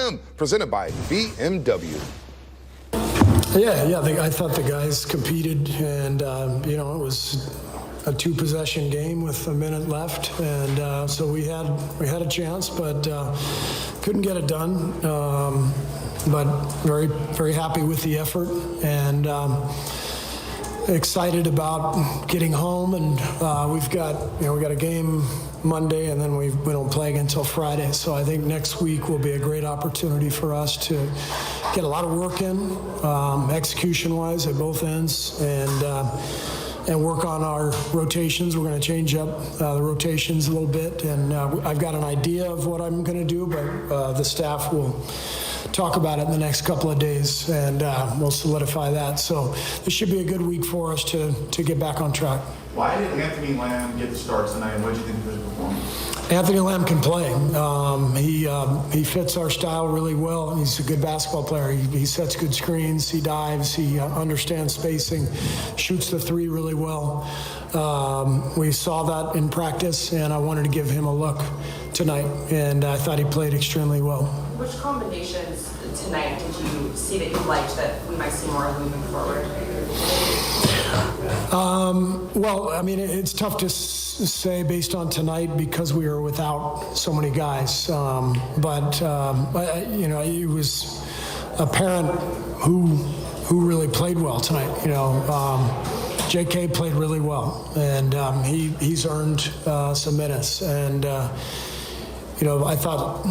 Lamb, presented by BMW. Yeah, I thought the guys competed, and it was a 2-possession game with a minute left, and so we had a chance, but couldn't get it done. But very, very happy with the effort, and excited about getting home. And we got a game Monday, and then we don't play again until Friday. So I think next week will be a great opportunity for us to get a lot of work in, execution-wise at both ends, and work on our rotations. We're going to change up the rotations a little bit, and I've got an idea of what I'm going to do, but the staff will talk about it in the next couple of days, and we'll solidify that. So this should be a good week for us to get back on track. Why did Anthony Lamb get the start tonight, and what did you think of his performance? Anthony Lamb can play. He fits our style really well. He's a good basketball player. He sets good screens. He dives. He understands spacing. Shoots the three really well. We saw that in practice, and I wanted to give him a look tonight, and I thought he played extremely well. Which combinations tonight did you see that you liked that we might see more of moving forward? Well, I mean, it's tough to say based on tonight because we were without so many guys. But it was apparent who really played well tonight. J.K. played really well, and he's earned some minutes. And I thought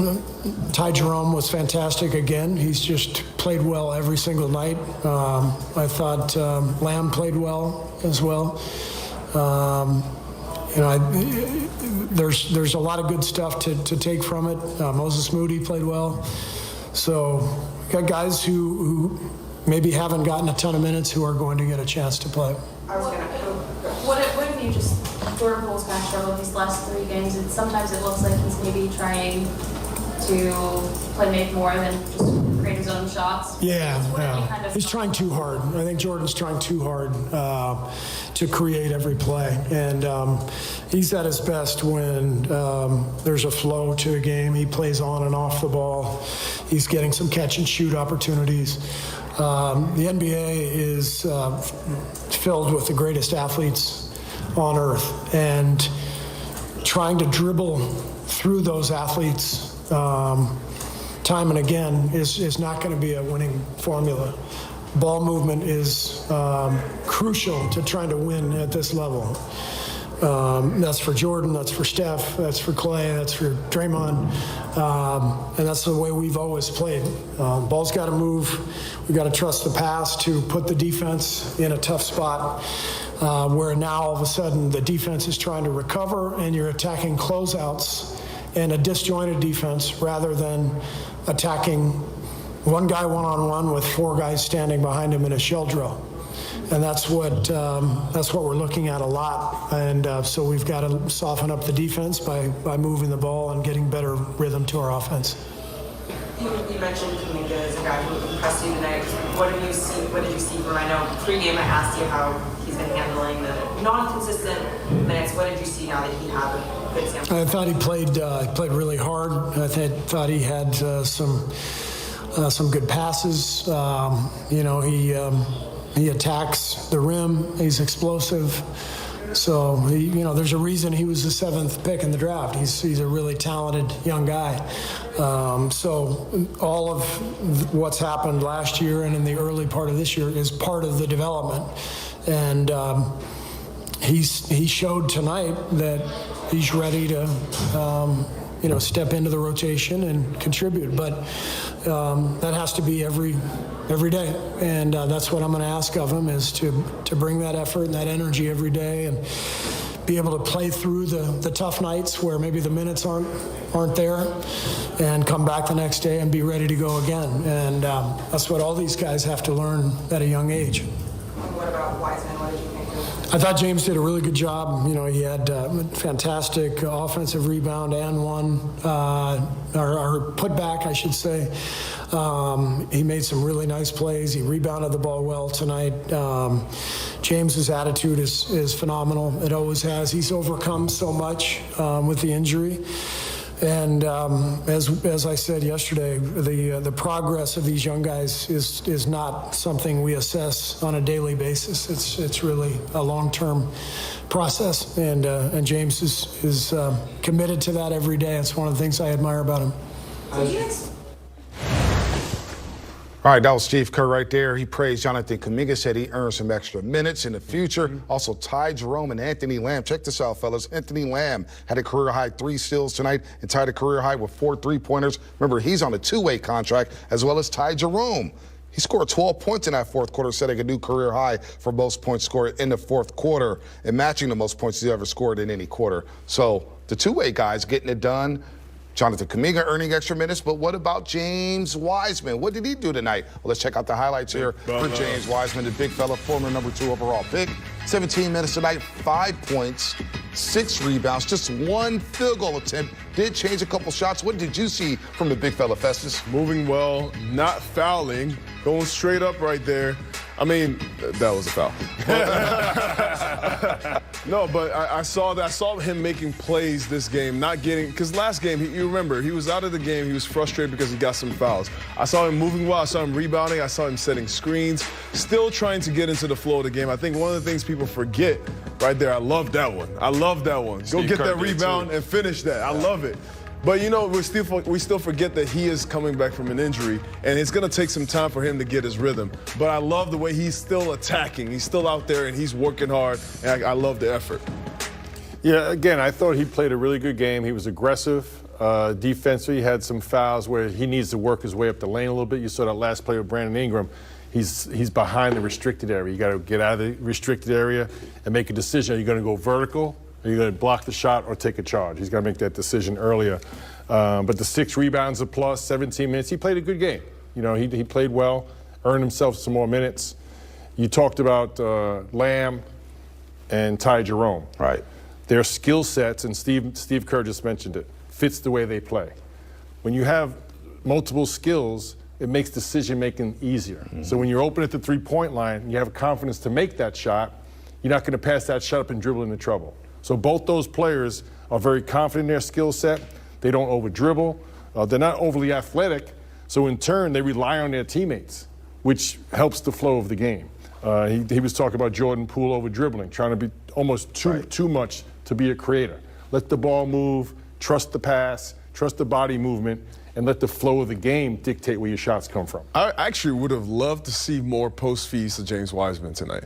Ty Jerome was fantastic again. He's just played well every single night. I thought Lamb played well as well. There's a lot of good stuff to take from it. Moses Moody played well. So got guys who maybe haven't gotten a ton of minutes who are going to get a chance to play. What have you just, Jordan Poole's kind of struggled these last 3 games, and sometimes it looks like he's maybe trying to play make more than just create his own shots. Yeah. He's trying too hard. I think Jordan's trying too hard to create every play, and he's at his best when there's a flow to a game. He plays on and off the ball. He's getting some catch and shoot opportunities. The NBA is filled with the greatest athletes on earth, and trying to dribble through those athletes time and again is not going to be a winning formula. Ball movement is crucial to trying to win at this level. That's for Jordan, that's for Steph, that's for Clay, that's for Draymond, and that's the way we've always played. Ball's got to move. We've got to trust the pass to put the defense in a tough spot, where now all of a sudden the defense is trying to recover and you're attacking closeouts and a disjointed defense rather than attacking one guy one-on-one with 4 guys standing behind him in a shell drill. And that's what we're looking at a lot, and so we've got to soften up the defense by moving the ball and getting better rhythm to our offense. You mentioned Kuminga as a guy who impressed you tonight. What did you see from? I know pre-game I asked you how he's been handling the non-consistent minutes. What did you see now that he had a good sample? I thought he played really hard. I thought he had some good passes. He attacks the rim. He's explosive. So there's a reason he was the 7th pick in the draft. He's a really talented young guy. So all of what's happened last year and in the early part of this year is part of the development. And he showed tonight that he's ready to step into the rotation and contribute. But that has to be every day, and that's what I'm going to ask of him, is to bring that effort and that energy every day and be able to play through the tough nights where maybe the minutes aren't there, and come back the next day and be ready to go again. And that's what all these guys have to learn at a young age. What about Wiseman? What did you think? I thought James did a really good job. He had fantastic offensive rebound and one, or putback, I should say. He made some really nice plays. He rebounded the ball well tonight. James's attitude is phenomenal. It always has. He's overcome so much with the injury. And as I said yesterday, the progress of these young guys is not something we assess on a daily basis. It's really a long-term process, and James is committed to that every day. It's one of the things I admire about him. All right, that was Steve Kerr right there. He praised Jonathan Kuminga, said he earned some extra minutes in the future. Also, Ty Jerome and Anthony Lamb. Check this out, fellas. Anthony Lamb had a career-high 3 steals tonight and tied a career-high with 4 3-pointers. Remember, he's on a 2-way contract, as well as Ty Jerome. He scored 12 points in that fourth quarter, setting a new career high for most points scored in the fourth quarter and matching the most points he's ever scored in any quarter. So the 2-way guys getting it done. Jonathan Kuminga earning extra minutes, but what about James Wiseman? What did he do tonight? Well, let's check out the highlights here for James Wiseman, the big fella, former number 2 overall pick. 17 minutes tonight, 5 points, 6 rebounds, just 1 field goal attempt. Did change a couple shots. What did you see from the big fella, Festus? Moving well, not fouling, going straight up right there. I mean, that was a foul. No, but I saw him making plays this game, not getting, because last game, you remember, he was out of the game. He was frustrated because he got some fouls. I saw him moving well. I saw him rebounding. I saw him setting screens, still trying to get into the flow of the game. I think one of the things people forget right there, I love that one. I love that one. Go get that rebound and finish that. I love it. But, you know, we still forget that he is coming back from an injury, and it's going to take some time for him to get his rhythm. But I love the way he's still attacking. He's still out there, and he's working hard, and I love the effort. Yeah, again, I thought he played a really good game. He was aggressive. Defensively, he had some fouls where he needs to work his way up the lane a little bit. You saw that last play with Brandon Ingram. He's behind the restricted area. You got to get out of the restricted area and make a decision. Are you going to go vertical? Are you going to block the shot or take a charge? He's got to make that decision earlier. But the 6 rebounds a plus, 17 minutes. He played a good game. You know, he played well, earned himself some more minutes. You talked about Lamb and Ty Jerome. Right. Their skill sets, and Steve Kerr just mentioned it, fits the way they play. When you have multiple skills, it makes decision-making easier. Mm-hmm. So when you're open at the 3-point line and you have confidence to make that shot, you're not going to pass that shot up and dribble into trouble. So both those players are very confident in their skill set. They don't over-dribble. They're not overly athletic. So in turn, they rely on their teammates, which helps the flow of the game. He was talking about Jordan Poole over-dribbling, trying to be almost too much to be a creator. Let the ball move, trust the pass, trust the body movement, and let the flow of the game dictate where your shots come from. I actually would have loved to see more post feeds to James Wiseman tonight.